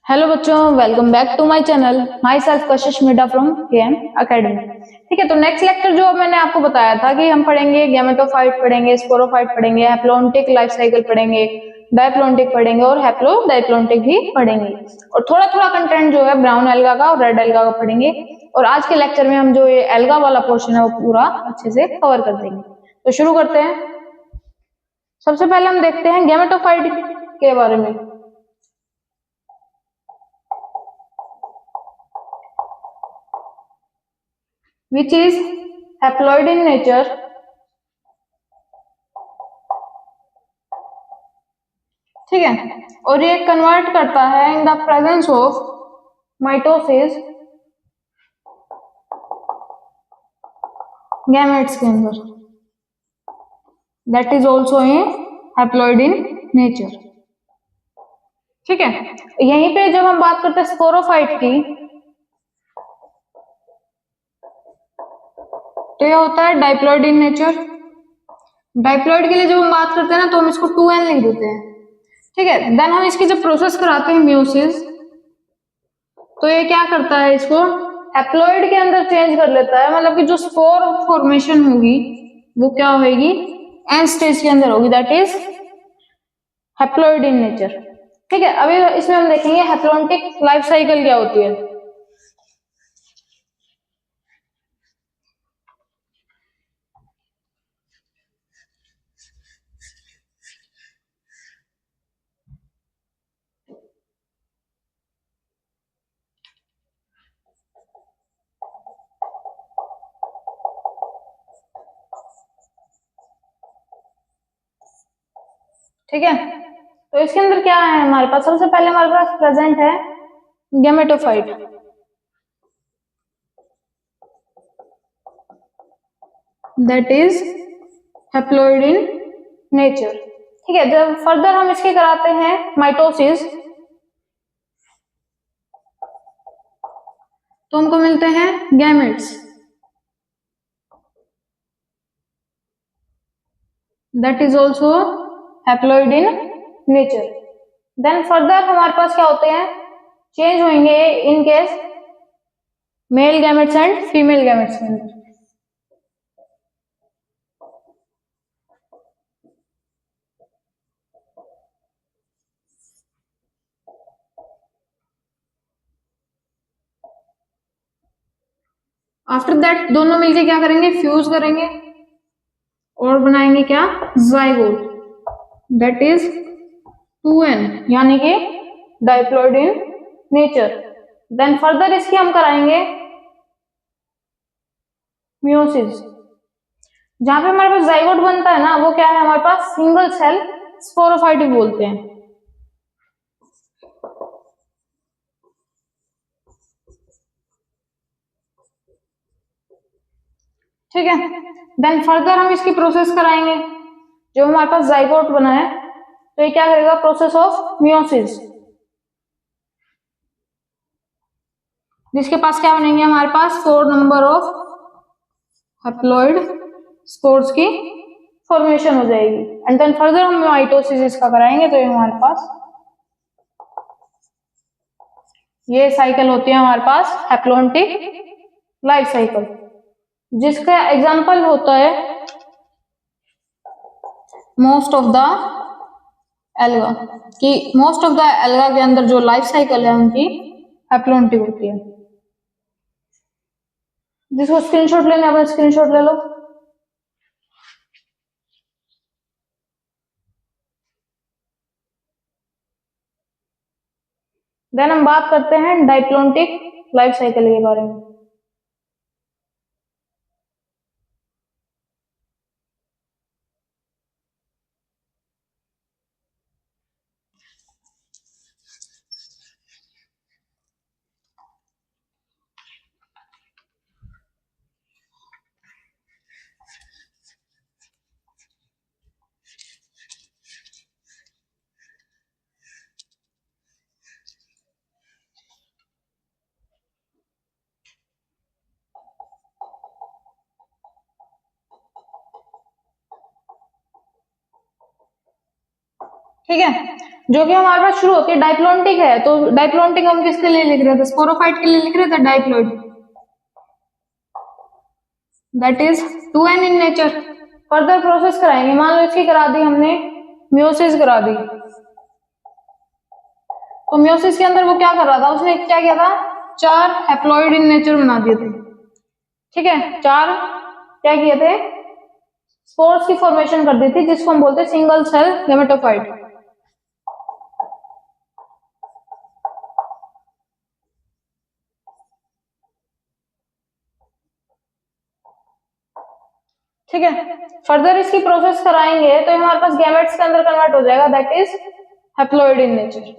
Hello बच्चों, welcome back to my channel. Myself Kashish Mida from KM academy. ठीक है, तो नेक्स्ट लेक्चर जो मैंने आपको बताया था कि हम पढ़ेंगे गैमेटोफाइट पढ़ेंगे, स्पोरोफाइट पढ़ेंगे, हैप्लोन्टिक लाइफ साइकिल पढ़ेंगे, डायप्लोन्टिक पढ़ेंगे और हैप्लो डायप्लोन्टिक भी पढ़ेंगे। और थोड़ा थोड़ा कंटेंट जो है ब्राउन एल्गा का और रेड एल्गा का पढ़ेंगे। और आज के लेक्चर में हम जो ये एल्गा वाला पोर्शन है वो पूरा अच्छे से कवर कर देंगे। तो शुरू करते हैं। सबसे पहले हम देखते हैं गैमेटोफाइट के बारे में। Which is haploid in nature, ठीक है, और ये कन्वर्ट करता है in the presence of mitosis gametes के अंदर। That is also a haploid in nature. ठीक है, यहीं पे जब हम बात करते हैं स्पोरोफाइट की, तो ये होता है डाइप्लॉइड इन नेचर। डाइप्लॉइड के लिए जब हम बात करते हैं ना तो हम इसको 2n लिख देते हैं। ठीक है, देन हम इसकी जब प्रोसेस कराते हैं म्यूसिस, तो ये क्या करता है, इसको हैप्लॉइड के अंदर चेंज कर लेता है। मतलब कि जो स्पोर फॉर्मेशन होगी वो क्या होगी, एन स्टेज के अंदर होगी। That is haploid in nature. ठीक है, अभी इसमें हम देखेंगे हैप्लोन्टिक लाइफ साइकिल क्या होती है। ठीक है, तो इसके अंदर क्या है हमारे पास, सबसे पहले हमारे पास प्रेजेंट है gametophyte. That is haploid in nature. ठीक है, जब फर्दर हम इसके कराते हैं माइटोसिस, तो हमको मिलते हैं gametes. That is also haploid in nature. Then further हमारे पास क्या होते हैं, चेंज होंगे in case male gametes and female gametes के अंदर। आफ्टर दैट दोनों मिलके क्या करेंगे, फ्यूज करेंगे और बनाएंगे क्या, जाइगोट। दैट इज 2n, यानी कि diploid in nature. Then further इसकी हम कराएंगे मियोसिस। जहां पे हमारे पास जाइगोट बनता है ना, वो क्या है हमारे पास, सिंगल सेल स्पोरोफाइट बोलते हैं। ठीक है, देन फर्दर हम इसकी प्रोसेस कराएंगे। जो हमारे पास जाइगोट बना है तो ये क्या करेगा, प्रोसेस ऑफ मियोसिस, जिसके पास क्या बनेंगे, हमारे पास 4 नंबर ऑफ हैप्लॉइड स्पोर्स की फॉर्मेशन हो जाएगी। एंड देन फर्दर हम माइटोसिस इसका कराएंगे। तो ये हमारे पास ये साइकिल होती है हमारे पास हैप्लोन्टिक लाइफ साइकिल, जिसका एग्जांपल होता है मोस्ट ऑफ द एल्गा। कि मोस्ट ऑफ द एल्गा के अंदर जो लाइफ साइकिल है उनकी हैप्लोन्टिक होती है। जिसको स्क्रीनशॉट लेना है स्क्रीनशॉट ले लो। देन हम बात करते हैं डाइप्लोन्टिक लाइफ साइकिल के बारे में। ठीक है, जो कि हमारे पास शुरू होती है डाइप्लोन्टिक है, तो डाइप्लोन्टिक हम किसके लिए लिख रहे थे, स्पोरोफाइट के लिए लिख रहे थे, diploid, that is 2n in nature. Further process कराएंगे, मान लो इसकी करा दी हमने, मियोसिस करा दी, तो मियोसिस के अंदर वो क्या कर रहा था, उसने क्या किया था, 4 हैप्लॉइड इन नेचर बना दिए थे। ठीक है, 4 क्या किए थे, स्पोर्स की फॉर्मेशन कर दी थी, जिसको हम बोलते हैं सिंगल सेल गेमेटोफाइट। ठीक है, फर्दर इसकी प्रोसेस कराएंगे तो हमारे पास गैमेट्स के अंदर कन्वर्ट हो जाएगा, that is haploid in nature.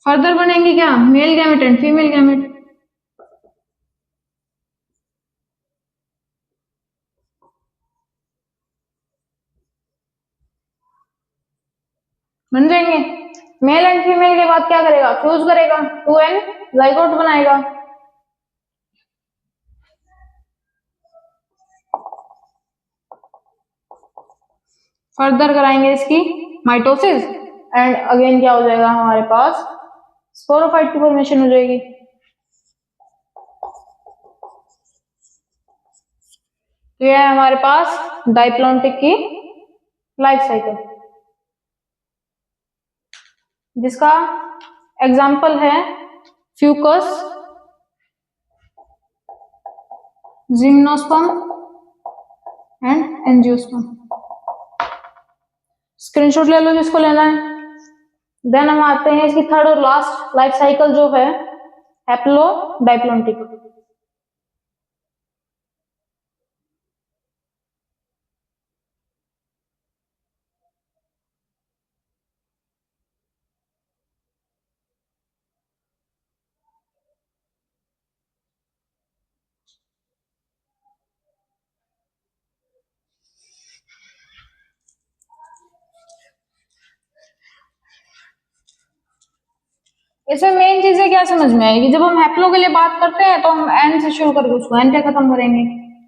Further बनेंगे क्या, male gamete and female gamete. बन जाएंगे, मेल एंड फीमेल के बाद क्या करेगा, फ्यूज करेगा, 2n जाइगोट बनाएगा। फर्दर कराएंगे इसकी माइटोसिस एंड अगेन क्या हो जाएगा हमारे पास, स्पोरोफाइट की फॉर्मेशन हो जाएगी। तो यह है हमारे पास डाइप्लोन्टिक की लाइफ साइकिल, जिसका एग्जाम्पल है Fucus, gymnosperm and angiosperm. Screenshot ले लो जिसको लेना है। देन हम आते हैं इसकी थर्ड और लास्ट लाइफ साइकिल जो है हैप्लो डाइप्लोन्टिक। इसमें मेन चीजें क्या समझ में आएगी, जब हम हैप्लो के लिए बात करते हैं तो हम एन से शुरू करके उसको एन पे खत्म करेंगे,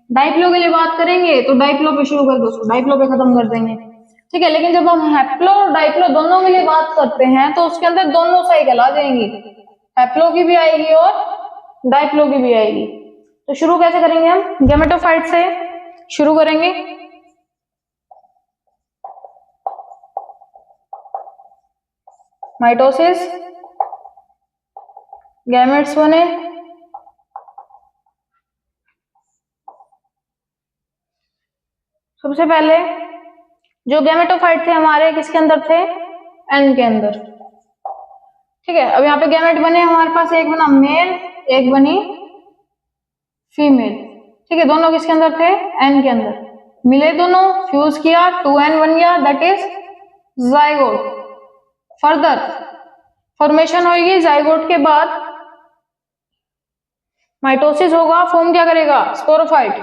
डाइप्लो के लिए बात करेंगे तो डाइप्लो पे शुरू करके उसको डाइप्लो पे खत्म कर देंगे। ठीक है, लेकिन जब हम हैप्लो और डाइप्लो दोनों के लिए बात करते हैं तो उसके अंदर दोनों साइकिल आ जाएंगी, हैप्लो की भी आएगी और डाइप्लो की भी आएगी। तो शुरू कैसे करेंगे, हम गैमेटोफाइट से शुरू करेंगे। माइटोसिस, गैमेट्स बने, सबसे पहले जो गैमेटोफाइट थे हमारे किसके अंदर थे, एन के अंदर। ठीक है, अब यहाँ पे गैमेट बने हमारे पास, एक बना मेल, एक बनी फीमेल। ठीक है, दोनों किसके अंदर थे, एन के अंदर, मिले दोनों, फ्यूज किया, 2n बन गया, that is zygote. Further formation होगी, जाइगोट के बाद माइटोसिस होगा, फॉर्म क्या करेगा, स्पोरोफाइट।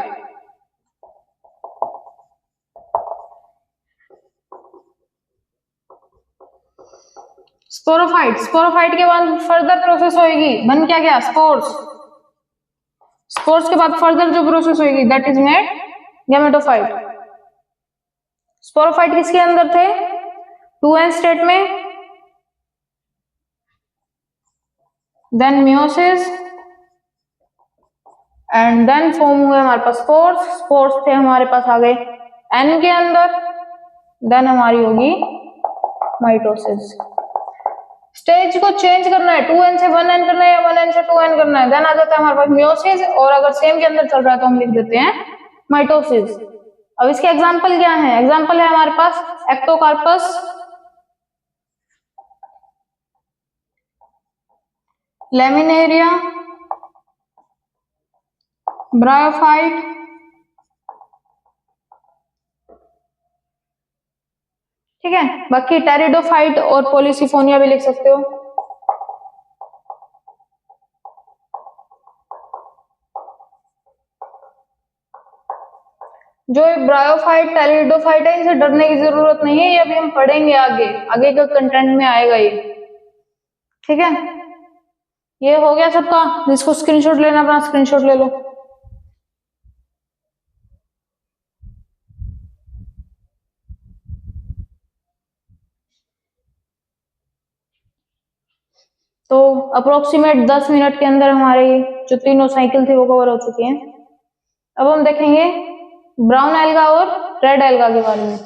स्पोरोफाइट के बाद फर्दर प्रोसेस होगी, बन क्या गया, स्पोर्स। स्पोर्स के बाद फर्दर जो प्रोसेस होगी that is made gametophyte. Sporophyte किसके अंदर थे, 2n स्टेट में, then meiosis and then form हुए हमारे पास स्पोर्स। स्पोर्स थे हमारे पास आ गए n के अंदर, देन हमारी होगी माइटोसिस। स्टेज को चेंज करना है, 2n से 1n करना है या 1n से 2n करना है, देन आ जाता है हमारे पास मियोसिस, और अगर सेम के अंदर चल रहा है तो हम लिख देते हैं माइटोसिस। अब इसके एग्जांपल क्या है, एग्जांपल है हमारे पास एक्टोकार्पस, लेमिनेरिया, ब्रायोफाइट, ठीक है, बाकी टेरिडोफाइट और पॉलीसिफोनिया भी लिख सकते हो। जो ब्रायोफाइट, टेरिडोफाइट है, इसे डरने की जरूरत नहीं है, ये अभी हम पढ़ेंगे आगे, आगे के कंटेंट में आएगा ये। ठीक है, ये हो गया सबका, जिसको स्क्रीनशॉट लेना अपना स्क्रीनशॉट ले लो। तो अप्रोक्सीमेट 10 मिनट के अंदर हमारी जो तीनों साइकिल थी वो कवर हो चुकी हैं। अब हम देखेंगे ब्राउन एल्गा और रेड एल्गा के बारे में।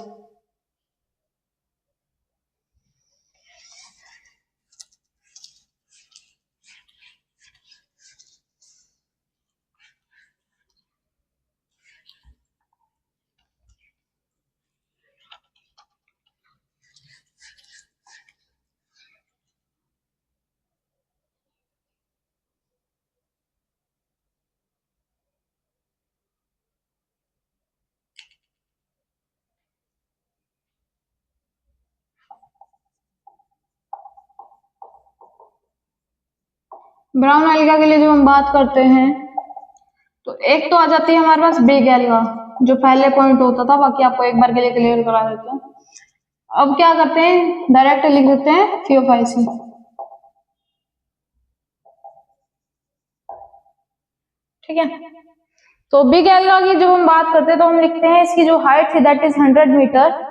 ब्राउन एल्गा के लिए जो हम बात करते हैं तो एक तो आ जाती है हमारे पास बिग एल्गा, जो पहले पॉइंट होता था, बाकी आपको एक बार के लिए क्लियर करा देते हैं। अब क्या करते हैं, डायरेक्ट लिख देते हैं फियोफाइसी। ठीक है, तो बिग एल्गा की जब हम बात करते हैं तो हम लिखते हैं इसकी जो हाइट थी दैट इज 100 मीटर,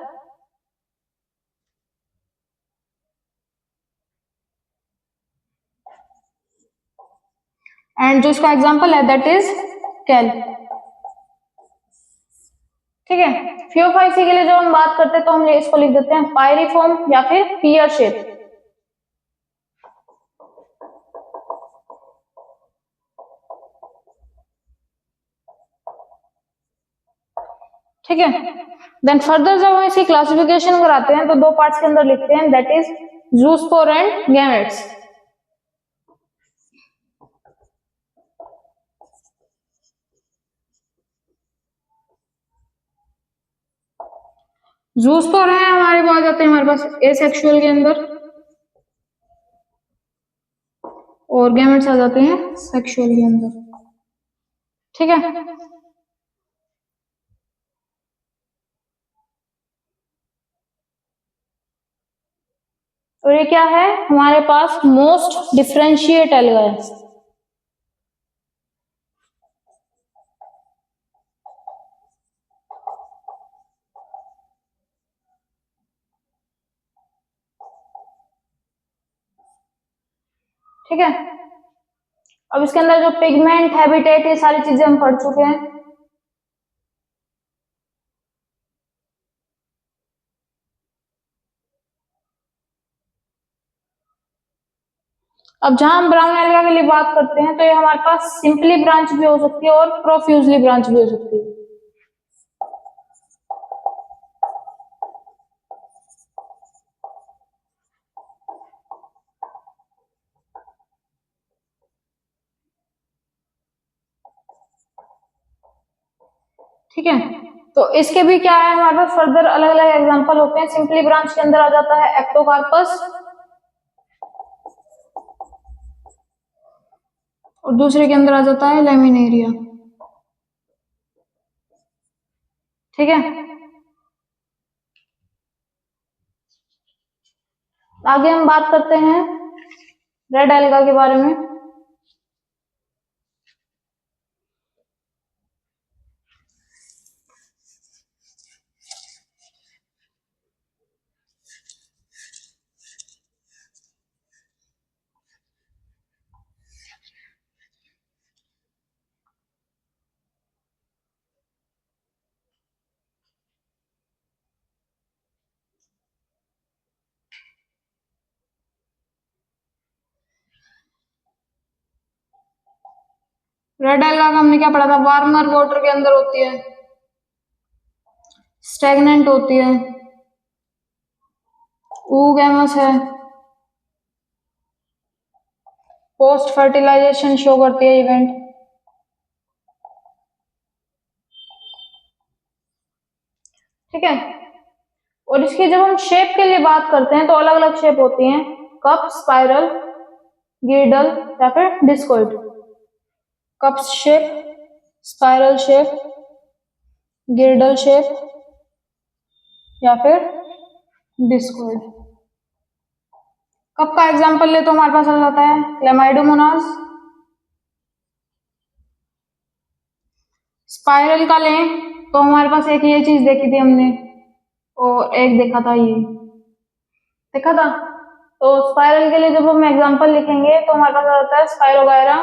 एंड जो इसका एग्जांपल है दैट इज कैल। ठीक है, फियोफाइसी के लिए जो हम बात करते हैं तो हम इसको लिख देते हैं पायरिफॉर्म या फिर पियर शेप। ठीक है, देन फर्दर जब हम इसकी क्लासिफिकेशन कराते हैं तो दो पार्ट्स के अंदर लिखते हैं that is zoospore and gametes. Zoospore है हमारे पास जाते हैं हमारे पास एसेक्सुअल के अंदर, और गैमेट्स आ जाते हैं सेक्सुअल के अंदर। ठीक है, और ये क्या है, हमारे पास मोस्ट डिफरेंशिएट एल्गा है। ठीक है, अब इसके अंदर जो पिगमेंट, हैबिटेट, ये सारी चीजें हम पढ़ चुके हैं। अब जहां हम ब्राउन एल्गा के लिए बात करते हैं तो ये हमारे पास सिंपली ब्रांच भी हो सकती है और प्रोफ्यूजली ब्रांच भी हो सकती है। ठीक है, तो इसके भी क्या है, हमारे पास फर्दर अलग अलग एग्जांपल होते हैं। सिंपली ब्रांच के अंदर आ जाता है एक्टोकार्पस, और दूसरे के अंदर आ जाता है लेमिनेरिया। ठीक है, आगे हम बात करते हैं रेड एल्गा के बारे में। रेड एल्गा का हमने क्या पढ़ा था, वार्मर वाटर के अंदर होती है, स्टेगनेंट होती है, ऊगैमस है, पोस्ट फर्टिलाइजेशन शो करती है इवेंट। ठीक है, और इसकी जब हम शेप के लिए बात करते हैं तो अलग अलग शेप होती हैं, कप, स्पाइरल, गिर्डल या फिर discoid. Cup shape, spiral shape, गिर्डल shape या फिर डिस्कॉइड। कप का एग्जांपल ले तो हमारे पास आ जाता है क्लेमाइडोमोनास। स्पाइरल का लें तो हमारे पास एक ये चीज देखी थी हमने, और एक देखा था, ये देखा था तो स्पाइरल के लिए जब हम एग्जांपल लिखेंगे तो हमारे पास आ जाता है स्पाइरोगायरा,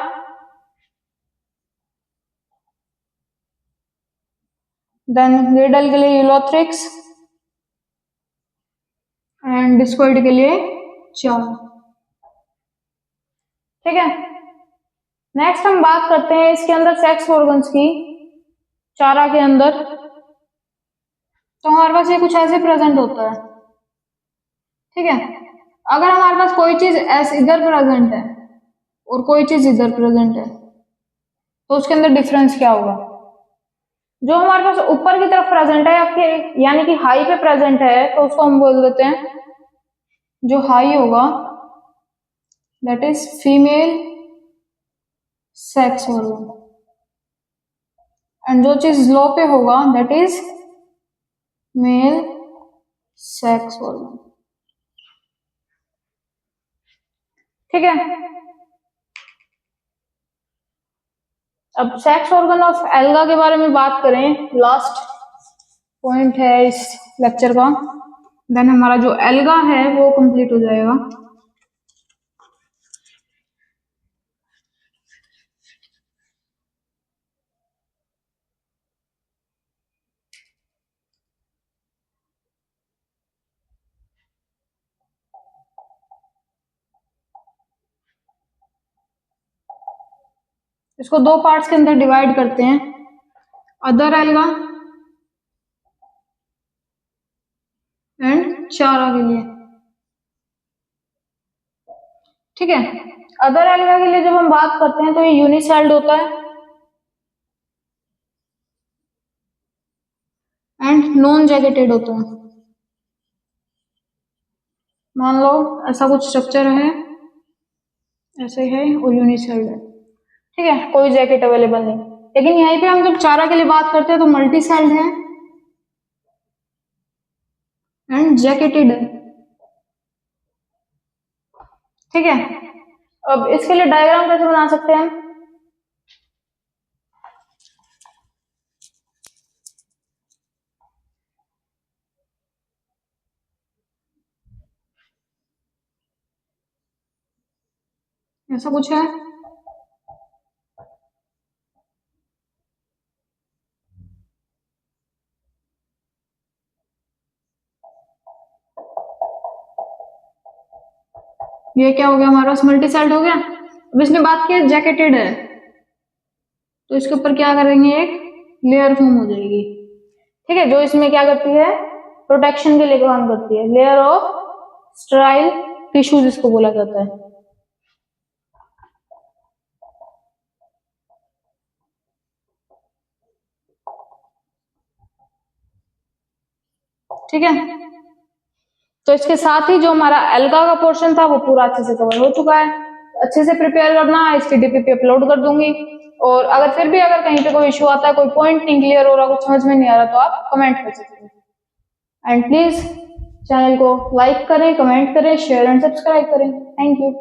देन ग्रेडल के लिए यूलोथ्रिक्स एंड डिस्कोइड के लिए चारा। ठीक है, नेक्स्ट हम बात करते हैं इसके अंदर सेक्स ऑर्गन्स की। चारा के अंदर तो हमारे पास ये कुछ ऐसे प्रेजेंट होता है। ठीक है, अगर हमारे पास कोई चीज ऐसे इधर प्रेजेंट है और कोई चीज इधर प्रेजेंट है तो उसके अंदर डिफरेंस क्या होगा? जो हमारे पास ऊपर की तरफ प्रेजेंट है या फिर यानी कि हाई पे प्रेजेंट है तो उसको हम बोल देते हैं, जो हाई होगा that is female sex organ, and जो चीज लो पे होगा that is male sex organ. ठीक है, अब सेक्स ऑर्गन ऑफ एल्गा के बारे में बात करें, लास्ट पॉइंट है इस लेक्चर का, देन हमारा जो एल्गा है वो कंप्लीट हो जाएगा। इसको दो पार्ट्स के अंदर डिवाइड करते हैं, अदर एल्गा एंड चारा के लिए। ठीक है, अदर एल्गा के लिए जब हम बात करते हैं तो ये यूनिसेल्ड होता है एंड नॉन जैकेटेड होता है। मान लो ऐसा कुछ स्ट्रक्चर है, ऐसे है और यूनिसेल्ड है। ठीक है, कोई जैकेट अवेलेबल नहीं, लेकिन यहीं पे हम जब चारा के लिए बात करते हैं तो मल्टी सेल्ड है एंड जैकेटेड है। ठीक है, अब इसके लिए डायग्राम कैसे बना सकते हैं हम? ऐसा कुछ है, ये क्या हो गया हमारे पास, मल्टी सेल्ड हो गया। अब इसने बात की जैकेटेड है तो इसके ऊपर क्या करेंगे, एक लेयर फॉर्म हो जाएगी। ठीक है, जो इसमें क्या करती है, प्रोटेक्शन के लिए काम करती है, लेयर ऑफ स्टेराइल टिश्यू जिसको बोला जाता है। ठीक है, तो इसके साथ ही जो हमारा एल्गा का पोर्शन था वो पूरा अच्छे से कवर हो चुका है। अच्छे से प्रिपेयर करना, इसकी डीपी पे अपलोड कर दूंगी। और अगर फिर भी अगर कहीं पे कोई इश्यू आता है, कोई पॉइंट नहीं क्लियर हो रहा, कुछ समझ में नहीं आ रहा, तो आप कमेंट कर सकते हैं। एंड प्लीज चैनल को लाइक करें, कमेंट करें, शेयर एंड सब्सक्राइब करें। Thank you.